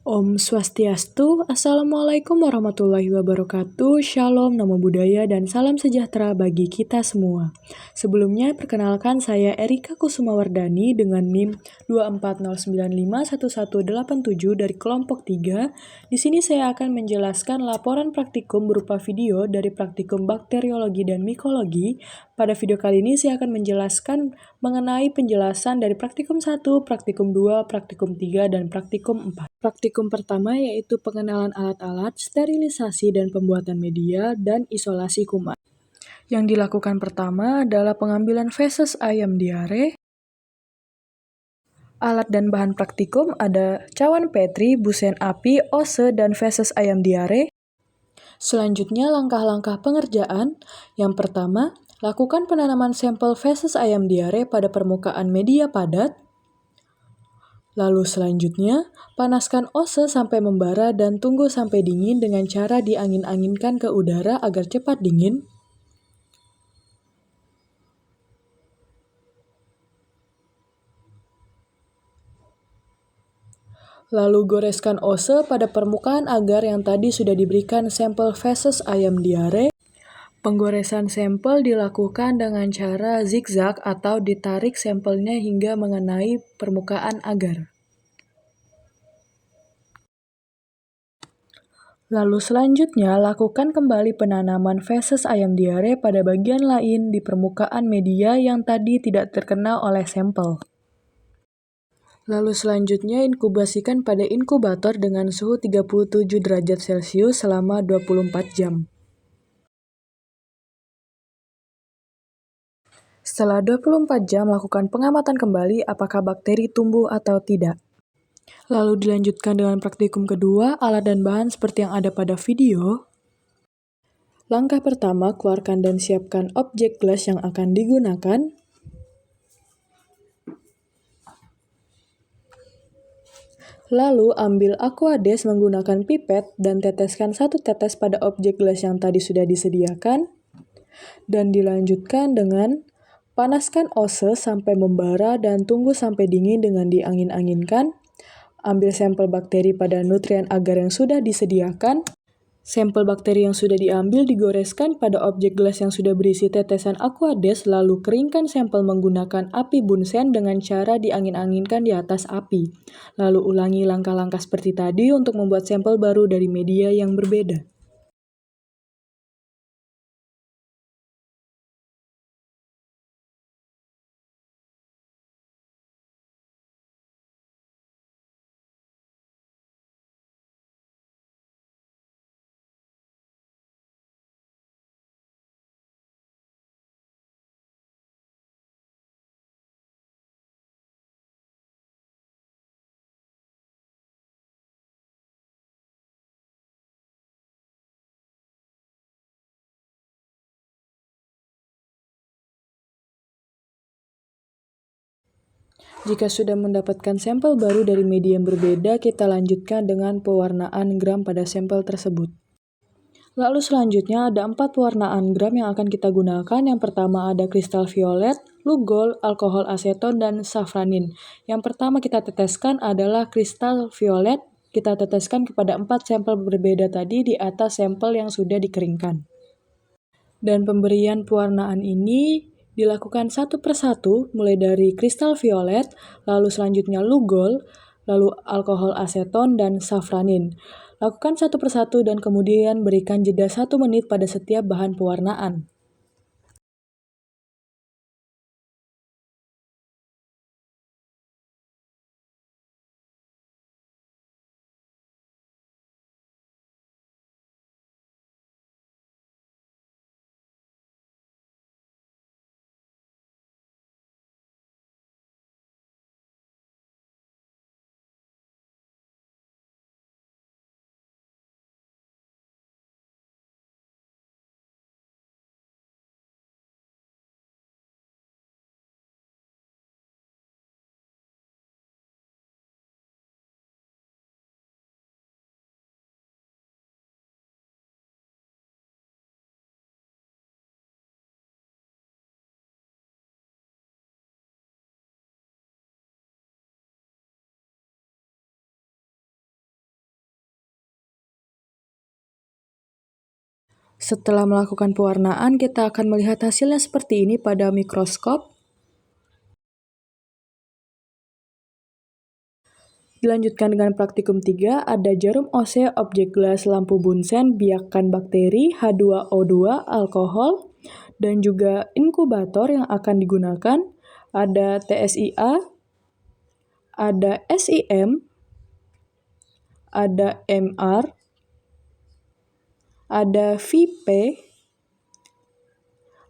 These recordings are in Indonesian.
Om Swastiastu, Assalamualaikum warahmatullahi wabarakatuh, Shalom, Namo Buddhaya, dan salam sejahtera bagi kita semua. Sebelumnya, perkenalkan saya Erika Kusumawardani dengan NIM 240951187 dari kelompok 3. Di sini saya akan menjelaskan laporan praktikum berupa video dari praktikum bakteriologi dan mikologi. Pada video kali ini saya akan menjelaskan mengenai penjelasan dari praktikum 1, praktikum 2, praktikum 3, dan praktikum 4. Praktikum pertama yaitu pengenalan alat-alat, sterilisasi dan pembuatan media, dan isolasi kuman. Yang dilakukan pertama adalah pengambilan feses ayam diare. Alat dan bahan praktikum ada cawan Petri, busen api, ose, dan feses ayam diare. Selanjutnya langkah-langkah pengerjaan. Yang pertama, lakukan penanaman sampel feses ayam diare pada permukaan media padat. Lalu selanjutnya, panaskan ose sampai membara dan tunggu sampai dingin dengan cara diangin-anginkan ke udara agar cepat dingin. Lalu goreskan ose pada permukaan agar yang tadi sudah diberikan sampel feses ayam diare. Penggoresan sampel dilakukan dengan cara zigzag atau ditarik sampelnya hingga mengenai permukaan agar. Lalu selanjutnya, lakukan kembali penanaman feses ayam diare pada bagian lain di permukaan media yang tadi tidak terkena oleh sampel. Lalu selanjutnya, inkubasikan pada inkubator dengan suhu 37 derajat Celcius selama 24 jam. Setelah 24 jam, lakukan pengamatan kembali apakah bakteri tumbuh atau tidak. Lalu dilanjutkan dengan praktikum kedua, alat dan bahan seperti yang ada pada video. Langkah pertama, keluarkan dan siapkan objek gelas yang akan digunakan. Lalu ambil Aquades menggunakan pipet dan teteskan 1 tetes pada objek gelas yang tadi sudah disediakan. Dan dilanjutkan dengan panaskan ose sampai membara dan tunggu sampai dingin dengan diangin-anginkan. Ambil sampel bakteri pada nutrien agar yang sudah disediakan. Sampel bakteri yang sudah diambil digoreskan pada objek gelas yang sudah berisi tetesan Aquades, lalu keringkan sampel menggunakan api bunsen dengan cara diangin-anginkan di atas api. Lalu ulangi langkah-langkah seperti tadi untuk membuat sampel baru dari media yang berbeda. Jika sudah mendapatkan sampel baru dari media yang berbeda, kita lanjutkan dengan pewarnaan gram pada sampel tersebut. Lalu selanjutnya ada 4 pewarnaan gram yang akan kita gunakan. Yang pertama ada kristal violet, lugol, alkohol aseton, dan safranin. Yang pertama kita teteskan adalah kristal violet. Kita teteskan kepada 4 sampel berbeda tadi di atas sampel yang sudah dikeringkan. Dan pemberian pewarnaan ini dilakukan satu persatu, mulai dari kristal violet, lalu selanjutnya lugol, lalu alkohol aseton, dan safranin. Lakukan satu persatu dan kemudian berikan jeda 1 menit pada setiap bahan pewarnaan. Setelah melakukan pewarnaan, kita akan melihat hasilnya seperti ini pada mikroskop. Dilanjutkan dengan praktikum 3, ada jarum OC, objek gelas, lampu bunsen, biakan bakteri, H2O2, alkohol, dan juga inkubator yang akan digunakan. Ada TSIA, ada SIM, ada MR, ada VIP,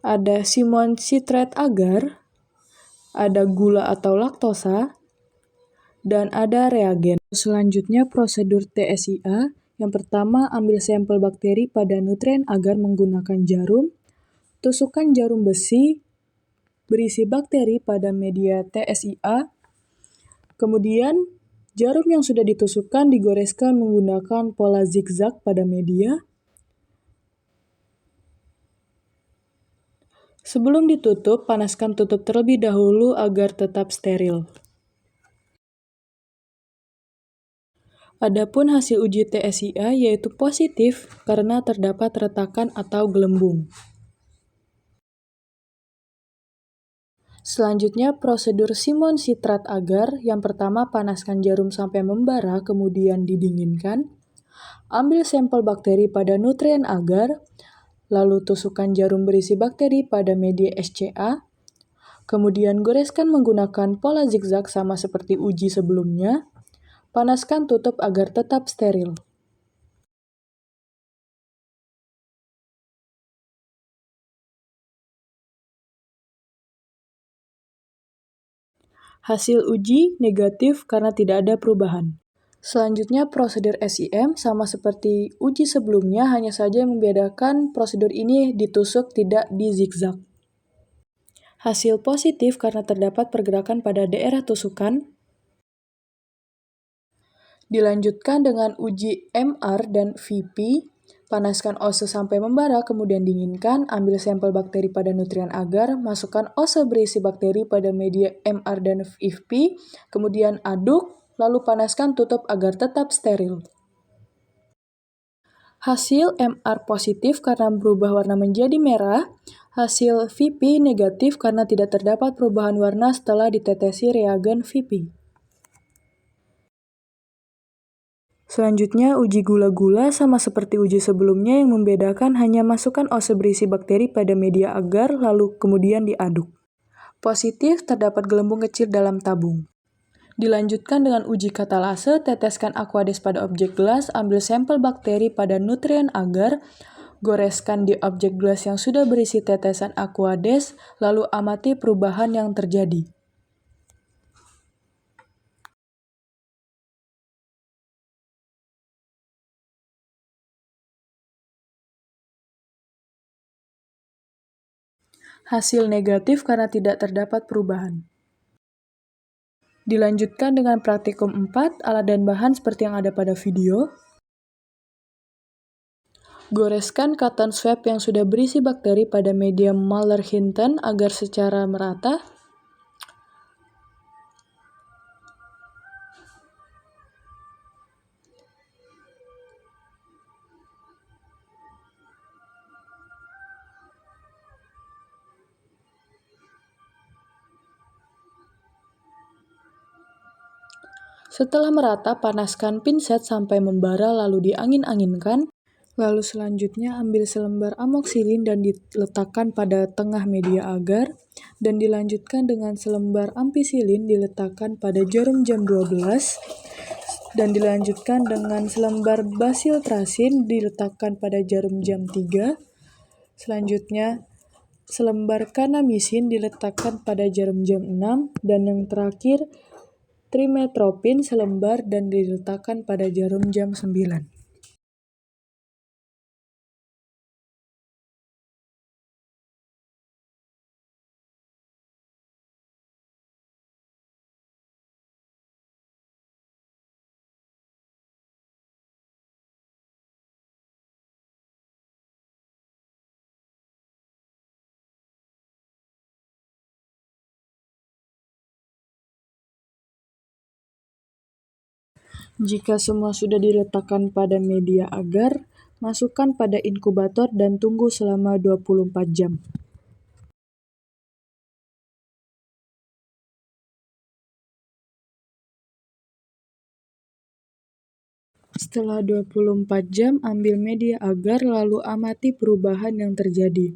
ada Simon citrate agar, ada gula atau laktosa, dan ada reagen. Selanjutnya prosedur TSIA. Yang pertama, ambil sampel bakteri pada nutrien agar menggunakan jarum. Tusukkan jarum besi berisi bakteri pada media TSIA. Kemudian, jarum yang sudah ditusukkan digoreskan menggunakan pola zigzag pada media. Sebelum ditutup, panaskan tutup terlebih dahulu agar tetap steril. Adapun hasil uji TSIA yaitu positif karena terdapat retakan atau gelembung. Selanjutnya, prosedur Simon citrate agar. Yang pertama, panaskan jarum sampai membara, kemudian didinginkan. Ambil sampel bakteri pada nutrien agar, lalu tusukkan jarum berisi bakteri pada media SCA. Kemudian goreskan menggunakan pola zigzag sama seperti uji sebelumnya. Panaskan tutup agar tetap steril. Hasil uji negatif karena tidak ada perubahan. Selanjutnya prosedur SIM sama seperti uji sebelumnya, hanya saja yang membedakan prosedur ini ditusuk tidak di zigzag. Hasil positif karena terdapat pergerakan pada daerah tusukan. Dilanjutkan dengan uji MR dan VP. Panaskan OSE sampai membara, kemudian dinginkan. Ambil sampel bakteri pada nutrien agar. Masukkan OSE berisi bakteri pada media MR dan VP. Kemudian aduk, lalu panaskan tutup agar tetap steril. Hasil MR positif karena berubah warna menjadi merah. Hasil VP negatif karena tidak terdapat perubahan warna setelah ditetesi reagen VP. Selanjutnya, uji gula-gula sama seperti uji sebelumnya, yang membedakan hanya masukkan OSE berisi bakteri pada media agar lalu kemudian diaduk. Positif, terdapat gelembung kecil dalam tabung. Dilanjutkan dengan uji katalase, teteskan Aquades pada objek gelas, ambil sampel bakteri pada nutrien agar, goreskan di objek gelas yang sudah berisi tetesan Aquades, lalu amati perubahan yang terjadi. Hasil negatif karena tidak terdapat perubahan. Dilanjutkan dengan praktikum 4, alat dan bahan seperti yang ada pada video. Goreskan cotton swab yang sudah berisi bakteri pada media Muller-Hinton agar secara merata. Setelah merata, panaskan pinset sampai membara lalu diangin-anginkan. Lalu selanjutnya ambil selembar amoksilin dan diletakkan pada tengah media agar. Dan dilanjutkan dengan selembar ampicillin diletakkan pada jarum jam 12. Dan dilanjutkan dengan selembar basiltrasin diletakkan pada jarum jam 3. Selanjutnya selembar kanamisin diletakkan pada jarum jam 6. Dan yang terakhir trimetropin selembar dan diletakkan pada jarum jam 9. Jika semua sudah diletakkan pada media agar, Masukkan pada inkubator dan tunggu selama 24 jam. Setelah 24 jam, ambil media agar lalu amati perubahan yang terjadi.